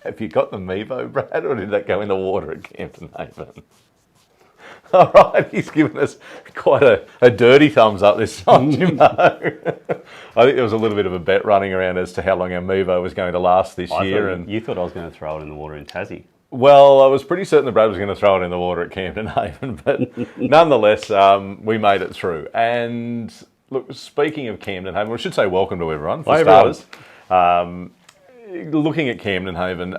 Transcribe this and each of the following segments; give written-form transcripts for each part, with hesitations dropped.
Have you got the Mevo, Brad, or did that go in the water at Campton Haven? All right, he's given us quite a dirty thumbs up this time, Jimbo. I think there was a little bit of a bet running around as to how long our Mevo was going to last this year. You thought I was going to throw it in the water in Tassie. Well, I was pretty certain that Brad was going to throw it in the water at Campton Haven, but nonetheless, we made it through. And look, speaking of Campton Haven, we should say welcome to everyone, for starters. Looking at Campton Haven,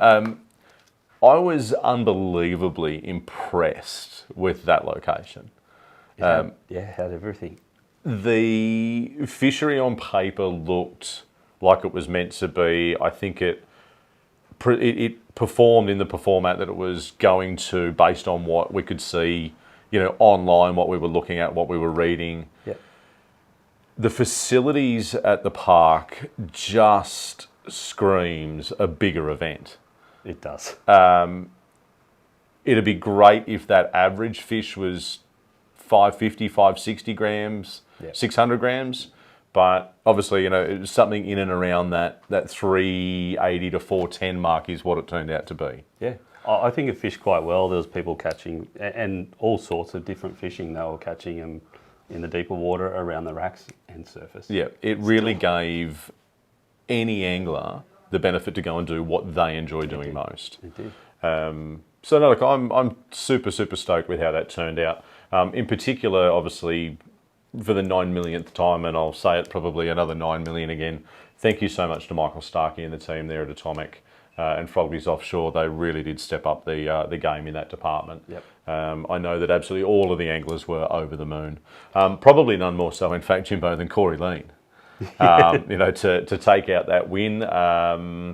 I was unbelievably impressed with that location. It had everything. The fishery on paper looked like it was meant to be. I think it performed in the format that it was going to, based on what we could see, online, what we were looking at, what we were reading. Yep. The facilities at the park just screams a bigger event. It does. It'd be great if that average fish was 550, 560 grams, 600 grams. But obviously, it was something in and around that 380 to 410 mark is what it turned out to be. Yeah, I think it fished quite well. There was people catching, and all sorts of different fishing. They were catching them in the deeper water around the racks and surface. Yeah, it really gave any angler the benefit to go and do what they enjoy doing most. It did. So no, look, I'm super, super stoked with how that turned out. In particular, obviously, for the 9 millionth time, and I'll say it probably another 9 million again, thank you so much to Michael Starkey and the team there at Atomic and Froggies Offshore. They really did step up the game in that department. Yep. I know that absolutely all of the anglers were over the moon. Probably none more so, in fact, Jimbo, than Corey Lean. To take out that win. I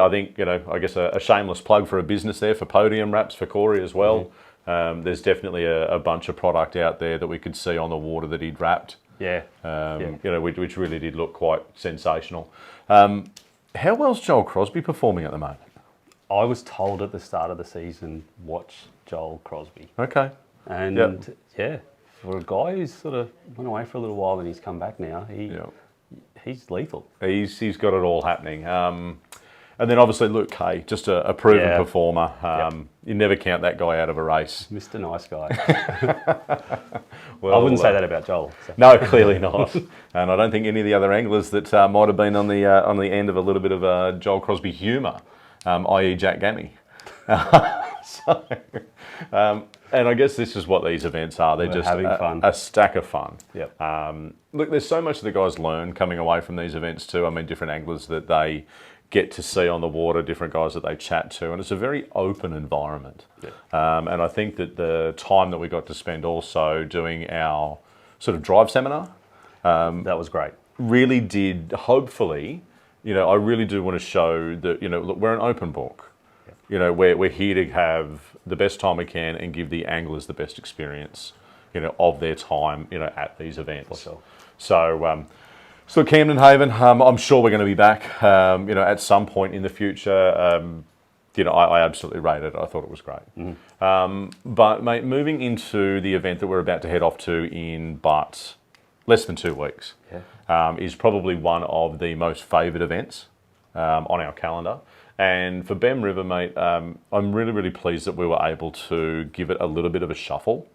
think, I guess a shameless plug for a business there for podium wraps for Corey as well. There's definitely a bunch of product out there that we could see on the water that he'd wrapped. Which really did look quite sensational. How well's Joel Crosby performing at the moment? I was told at the start of the season, watch Joel Crosby. Okay. And for a guy who's sort of went away for a little while and he's come back now, he's lethal. He's got it all happening. And then obviously Luke Kay, just a proven performer. You never count that guy out of a race. Mr. Nice Guy. Well, I wouldn't say that about Joel. So. No, clearly not. And I don't think any of the other anglers that might have been on the end of a little bit of Joel Crosby humour, i.e. Jack Gammy. And I guess this is what these events are. They're just having fun. A stack of fun. Yep. Look, there's so much that the guys learn coming away from these events too. I mean, different anglers that they get to see on the water, different guys that they chat to, and it's a very open environment. Yep. And I think that the time that we got to spend also doing our sort of drive seminar, that was great. Really did, hopefully, I really do want to show that, look, we're an open book. Yep. We're here to have the best time we can and give the anglers the best experience, of their time, at these events. For So sure. Campton Haven, I'm sure we're going to be back, at some point in the future. I absolutely rated it. I thought it was great. Mm-hmm. But, mate, moving into the event that we're about to head off to in but less than 2 weeks, is probably one of the most favoured events on our calendar. And for Bem River, mate, I'm really, really pleased that we were able to give it a little bit of a shuffle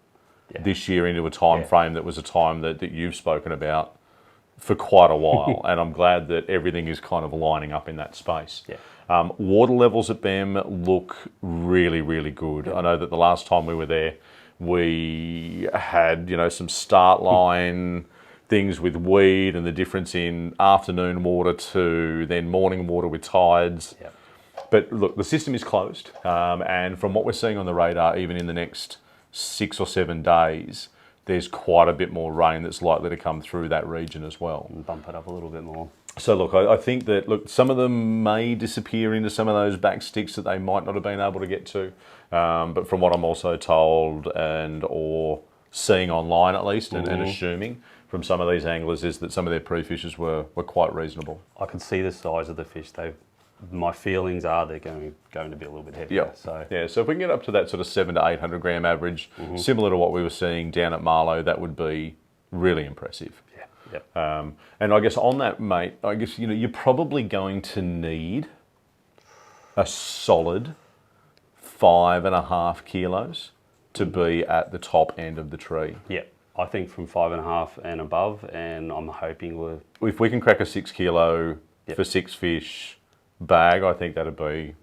this year into a time frame that was a time that you've spoken about for quite a while. And I'm glad that everything is kind of lining up in that space. Yeah. Water levels at Bem look really, really good. I know that the last time we were there, we had, some start line things with weed and the difference in afternoon water to then morning water with tides. Yep. But look, the system is closed, and from what we're seeing on the radar, even in the next 6 or 7 days, there's quite a bit more rain that's likely to come through that region as well. And bump it up a little bit more. So look, I think that, some of them may disappear into some of those back sticks that they might not have been able to get to. But from what I'm also told or seeing online at least, and assuming from some of these anglers, is that some of their pre-fishes were quite reasonable. I could see the size of the fish. My feelings are they're going to be a little bit heavier. Yep. So if we can get up to that sort of 700 to 800 gram average, similar to what we were seeing down at Marlow, that would be really impressive. Yeah. Yep. And I guess on that, mate, you're probably going to need a solid 5.5 kilos to be at the top end of the tree. Yeah, I think from 5.5 and above, and I'm hoping we're... If we can crack a 6 kilo for 6 fish bag, I think that'd be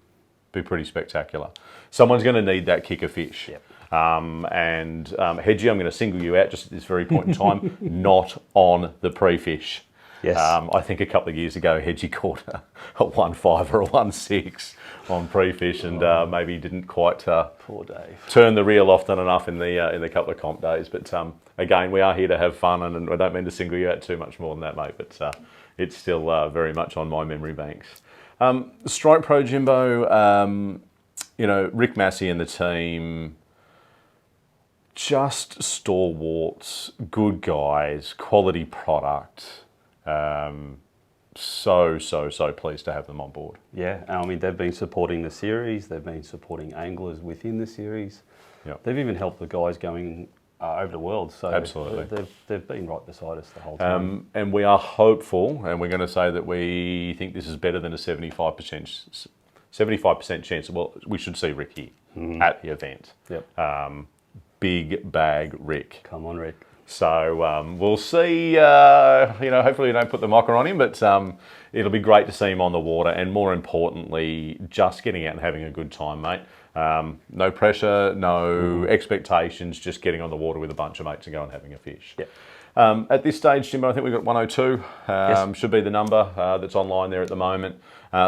pretty spectacular. Someone's going to need that kicker fish. Yep. Hedgie, I'm going to single you out just at this very point in time, not on the pre-fish. Yes. I think a couple of years ago, Hedgie caught a 1.5 or a 1.6 on pre-fish, and maybe didn't quite Poor Dave. turn the reel often enough in the couple of comp days. But again, we are here to have fun, and I don't mean to single you out too much more than that, mate. But it's still very much on my memory banks. Strike Pro Jimbo, Rick Massey and the team, just stalwarts, good guys, quality product. So pleased to have them on board. Yeah, I mean, they've been supporting the series. They've been supporting anglers within the series. Yep. They've even helped the guys going over the world. So absolutely, they've been right beside us the whole time. And we are hopeful, and we're going to say that we think this is better than a 75% chance. Well, we should see Rick here at the event. Yep. Big bag Rick. Come on, Rick. So we'll see. Hopefully we don't put the mocker on him, but it'll be great to see him on the water, and more importantly, just getting out and having a good time, mate. No pressure, no expectations, just getting on the water with a bunch of mates and going having a fish. Yep. At this stage, Jimbo, I think we've got 102. Yes. Should be the number that's online there at the moment.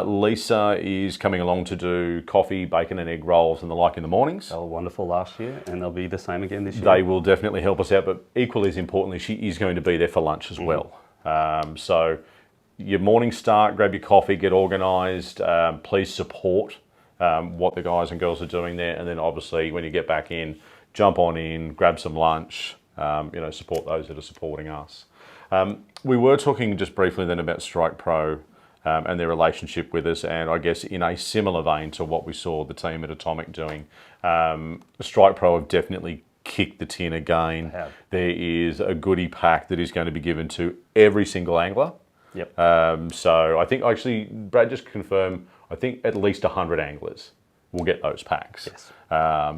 Lisa is coming along to do coffee, bacon and egg rolls and the like in the mornings. They were wonderful last year, and they'll be the same again this year. They will definitely help us out, but equally as importantly, she is going to be there for lunch as well. So your morning start, grab your coffee, get organised. Please support what the guys and girls are doing there, and then obviously when you get back in, jump on in, grab some lunch. Support those that are supporting us. We were talking just briefly then about Strike Pro and their relationship with us, and I guess in a similar vein to what we saw the team at Atomic doing, Strike Pro have definitely kicked the tin again. There is a goodie pack that is going to be given to every single angler. Yep. So I think actually, Brad just confirmed, I think at least 100 anglers will get those packs. Yes.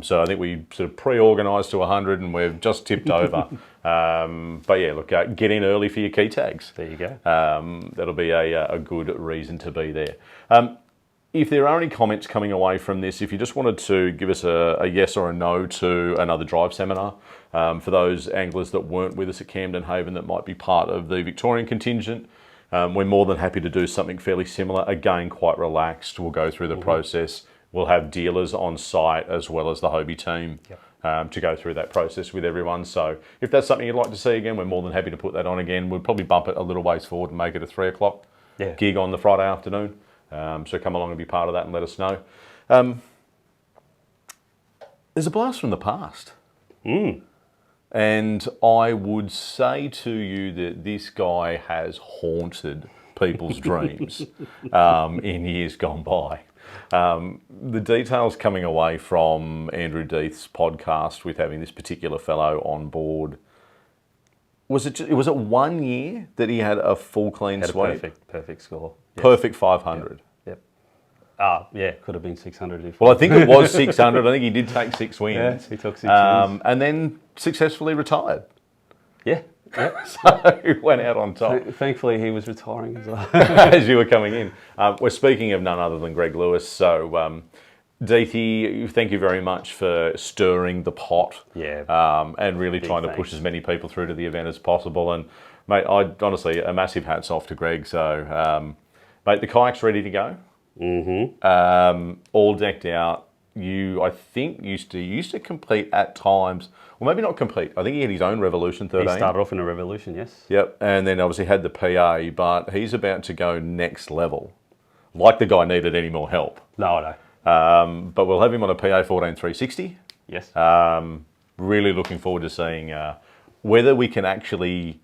So I think we sort of pre-organised to 100 and we've just tipped over. But yeah, look, get in early for your key tags. There you go. That'll be a good reason to be there. If there are any comments coming away from this, if you just wanted to give us a yes or a no to another drive seminar, for those anglers that weren't with us at Camden Haven that might be part of the Victorian contingent, we're more than happy to do something fairly similar. Again, quite relaxed. We'll go through the process. We'll have dealers on site as well as the Hobie team to go through that process with everyone. So if that's something you'd like to see again, we're more than happy to put that on again. We'll probably bump it a little ways forward and make it a 3 o'clock gig on the Friday afternoon. So come along and be part of that and let us know. There's a blast from the past. And I would say to you that this guy has haunted people's dreams in years gone by. The details coming away from Andrew Deeth's podcast with having this particular fellow on board, was it 1 year that he had a full clean sweep? Perfect score. Yes. Perfect 500. Yep. Could have been 600 if... Well, I think it was 600. I think he did take 6 wins. Yes, he took 6 wins. And then successfully retired. Yeah. So he went out on top. Thankfully, he was retiring as well. As you were coming in. We're speaking of none other than Greg Lewis. So, Deethy, thank you very much for stirring the pot. And really trying to push as many people through to the event as possible. And, mate, honestly, a massive hats off to Greg. So, mate, the kayak's ready to go. All decked out. I think used to compete at times. Well, maybe not compete. I think he had his own Revolution 13. He started off in a Revolution, yes. Yep, and then obviously had the PA, but he's about to go next level. Like the guy needed any more help. No, I don't. But we'll have him on a PA 14360. Yes. Really looking forward to seeing whether we can actually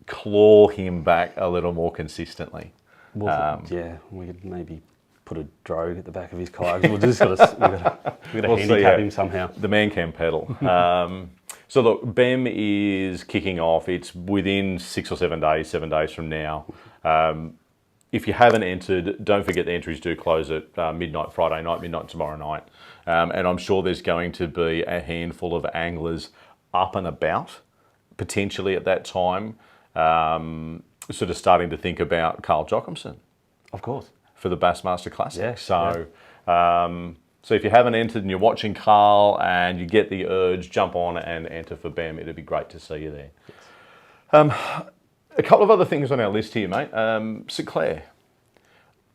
claw him back a little more consistently. Well, we could maybe put a drogue at the back of his kayak. We've got to handicap him somehow. The man can pedal. So look, BEM is kicking off. It's within 6 or 7 days, 7 days from now. if you haven't entered, don't forget the entries do close at midnight Friday night, midnight tomorrow night. And I'm sure there's going to be a handful of anglers up and about, potentially at that time, sort of starting to think about Carl Jochimson. Of course. For the Bassmaster Classic. Yeah, So if you haven't entered and you're watching Carl and you get the urge, jump on and enter for BAM. It'd be great to see you there. Yes. A couple of other things on our list here, mate. St Clair.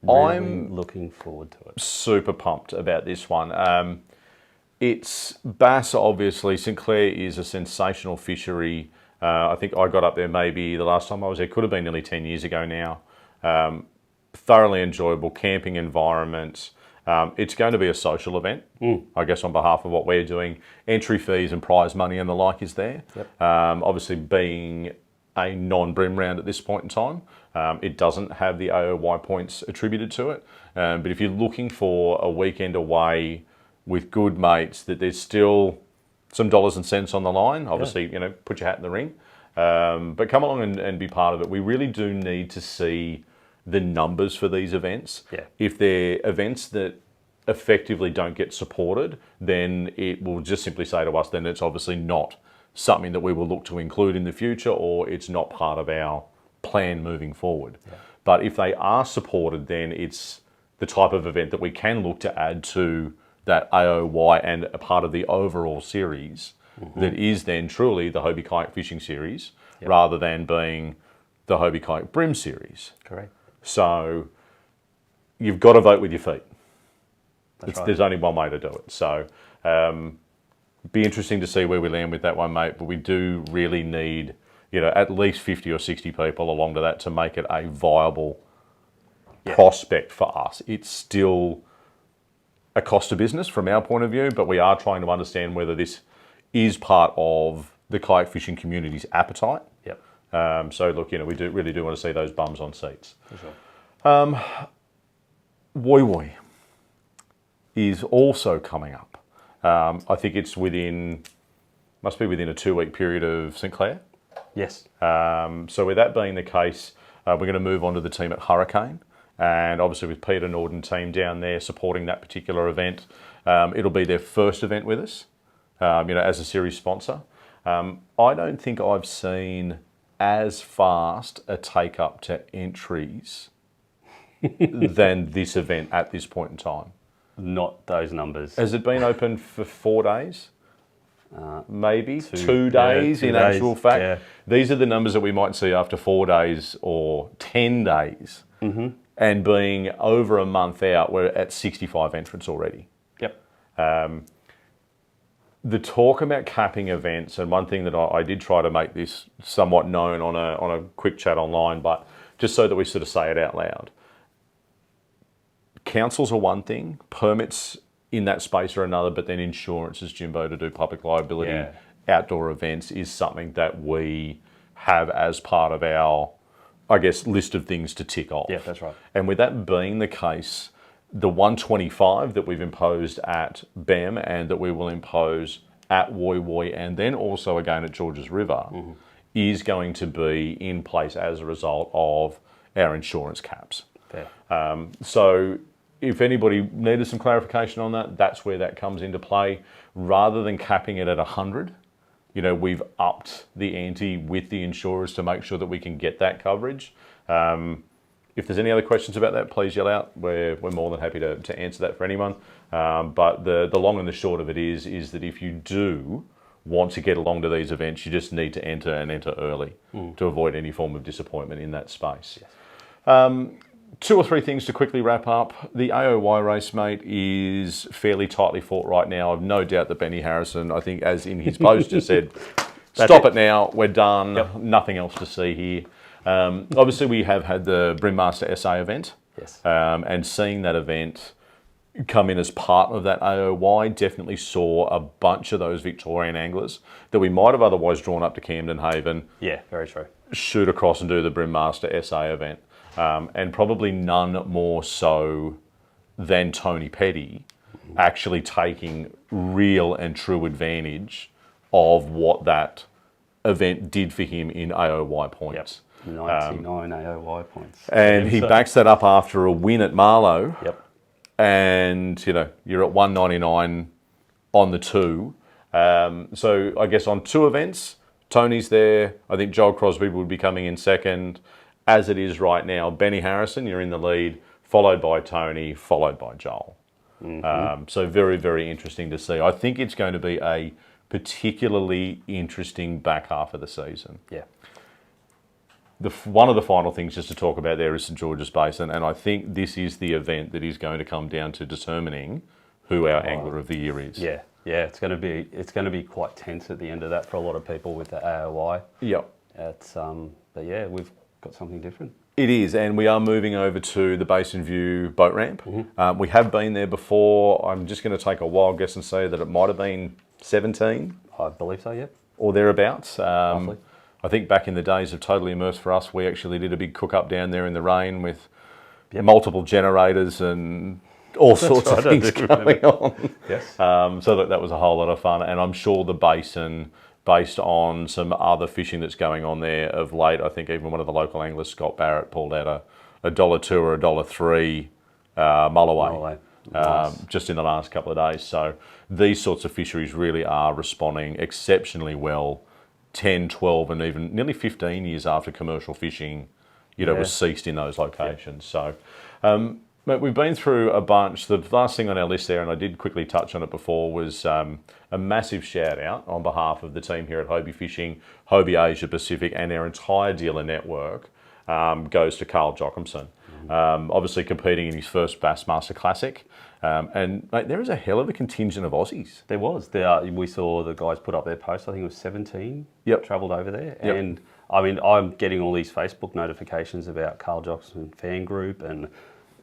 Really I'm looking forward to it. Super pumped about this one. It's bass, obviously. St Clair is a sensational fishery. I think I got up there maybe the last time I was there, could have been nearly 10 years ago now. Thoroughly enjoyable camping environment. It's going to be a social event, I guess, on behalf of what we're doing. Entry fees and prize money and the like is there. Yep. Obviously, being a non-brim round at this point in time, it doesn't have the AOY points attributed to it. But if you're looking for a weekend away with good mates, that there's still some dollars and cents on the line. Obviously, put your hat in the ring. But come along and be part of it. We really do need to see the numbers for these events. Yeah. If they're events that effectively don't get supported, then it will just simply say to us, then it's obviously not something that we will look to include in the future, or it's not part of our plan moving forward. Yeah. But if they are supported, then it's the type of event that we can look to add to that AOY and a part of the overall series that is then truly the Hobie Kayak Fishing Series, rather than being the Hobie Kayak Brim Series. Correct. So you've got to vote with your feet. That's right. There's only one way to do it. So be interesting to see where we land with that one, mate. But we do really need, at least 50 or 60 people along to that to make it a viable prospect for us. It's still a cost of business from our point of view, but we are trying to understand whether this is part of the kayak fishing community's appetite. Yep. So look, we really do want to see those bums on seats. For sure. Woi Woi is also coming up. I think it's must be within a 2-week period of St Clair. Yes. So with that being the case, we're going to move on to the team at Hurricane. And obviously with Peter Norden team down there supporting that particular event, it'll be their first event with us, as a series sponsor. I don't think I've seen as fast a take up to entries than this event at this point in time. Not those numbers. Has it been open for 4 days? Maybe 2 days, days in actual fact. Yeah. These are the numbers that we might see after 4 days or 10 days. Mm-hmm. And being over a month out, we're at 65 entrants already. Yep. The talk about capping events, and one thing that I did try to make this somewhat known on a quick chat online, but just so that we sort of say it out loud. Councils are one thing, permits in that space are another, but then insurance, as Jimbo, to do public liability outdoor events is something that we have as part of our, I guess, list of things to tick off. Yeah, that's right. And with that being the case, the 125 that we've imposed at BAM and that we will impose at Woi Woi and then also again at Georges River is going to be in place as a result of our insurance caps. Fair. So if anybody needed some clarification on that, that's where that comes into play. Rather than capping it at 100, we've upped the ante with the insurers to make sure that we can get that coverage. If there's any other questions about that, please yell out. We're more than happy to answer that for anyone. But the long and the short of it is that if you do want to get along to these events, you just need to enter and enter early to avoid any form of disappointment in that space. Yes. 2 or 3 things to quickly wrap up. The AOY race, mate, is fairly tightly fought right now. I've no doubt that Benny Harrison, I think, as in his post, just said, stop it now, we're done, nothing else to see here. Obviously, we have had the Brim Master SA event. Yes. And seeing that event come in as part of that AOY definitely saw a bunch of those Victorian anglers that we might have otherwise drawn up to Camden Haven. Yeah, very true. Shoot across and do the Brim Master SA event. And probably none more so than Tony Petty actually taking real and true advantage of what that event did for him in AOY points. Yep. 99 AOY points. And he backs that up after a win at Marlow. Yep. And, you're at 199 on the 2. So I guess on 2 events, Tony's there. I think Joel Crosby would be coming in second. As it is right now, Benny Harrison, you're in the lead, followed by Tony, followed by Joel. So very, very interesting to see. I think it's going to be a particularly interesting back half of the season. Yeah. One of the final things just to talk about there is St George's Basin, and I think this is the event that is going to come down to determining who our Angler of the Year is. Yeah, it's going to be quite tense at the end of that for a lot of people with the AOY. Yep. But yeah, we've got something different. It is, and we are moving over to the Basin View boat ramp. We have been there before. I'm just going to take a wild guess and say that it might have been 17. I believe so, yep. Or thereabouts. Roughly. I think back in the days of Totally Immersed for us, we actually did a big cook-up down there in the rain with multiple generators and all sorts of things going on. Yes. So that was a whole lot of fun, and I'm sure the basin, based on some other fishing that's going on there of late, I think even one of the local anglers, Scott Barrett, pulled out a $1.2 or a $1.3 mulloway. Nice. Just in the last couple of days. So these sorts of fisheries really are responding exceptionally well 10, 12 and even nearly 15 years after commercial fishing was ceased in those locations. So we've been through a bunch. The last thing on our list there, and I did quickly touch on it before, was a massive shout out on behalf of the team here at Hobie Fishing, Hobie Asia Pacific and our entire dealer network goes to Carl Jochimson. Obviously competing in his first Bassmaster Classic. And mate, there is a hell of a contingent of Aussies. There was. We saw the guys put up their post. I think it was 17 travelled over there. Yep. And I mean, I'm getting all these Facebook notifications about Carl Jochimson fan group, and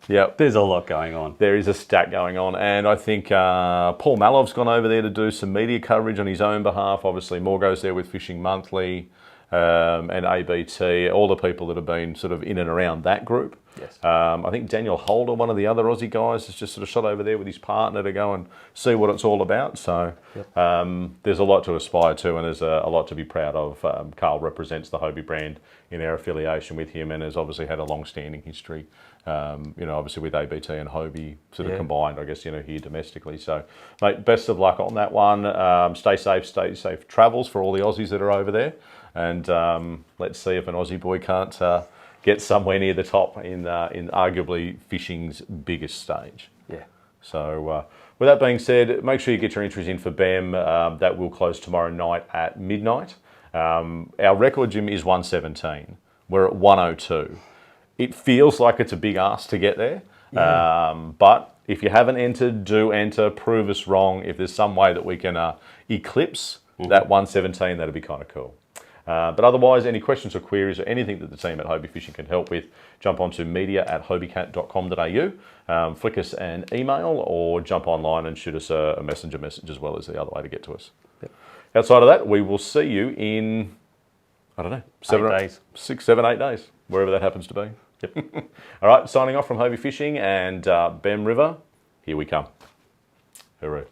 there's a lot going on. There is a stack going on. And I think Paul Malov's gone over there to do some media coverage on his own behalf. Obviously, Morgo's there with Fishing Monthly. And ABT, all the people that have been sort of in and around that group. Yes. I think Daniel Holder, one of the other Aussie guys, has just sort of shot over there with his partner to go and see what it's all about. So there's a lot to aspire to, and there's a lot to be proud of. Carl represents the Hobie brand in our affiliation with him, and has obviously had a long-standing history, obviously with ABT and Hobie sort of combined, I guess, here domestically. So, mate, best of luck on that one. Stay safe travels for all the Aussies that are over there. And let's see if an Aussie boy can't get somewhere near the top in arguably fishing's biggest stage. Yeah. So with that being said, make sure you get your entries in for BEM. That will close tomorrow night at midnight. Our record, Jim, is 117. We're at 102. It feels like it's a big ask to get there. Yeah. But if you haven't entered, do enter. Prove us wrong. If there's some way that we can eclipse that 117, that'd be kind of cool. But otherwise, any questions or queries or anything that the team at Hobie Fishing can help with, jump onto media@hobiecat.com.au, flick us an email, or jump online and shoot us a messenger message as well as the other way to get to us. Yep. Outside of that, we will see you in, 8 days, wherever that happens to be. Yep. All right, signing off from Hobie Fishing and Bem River, here we come. Hooroo.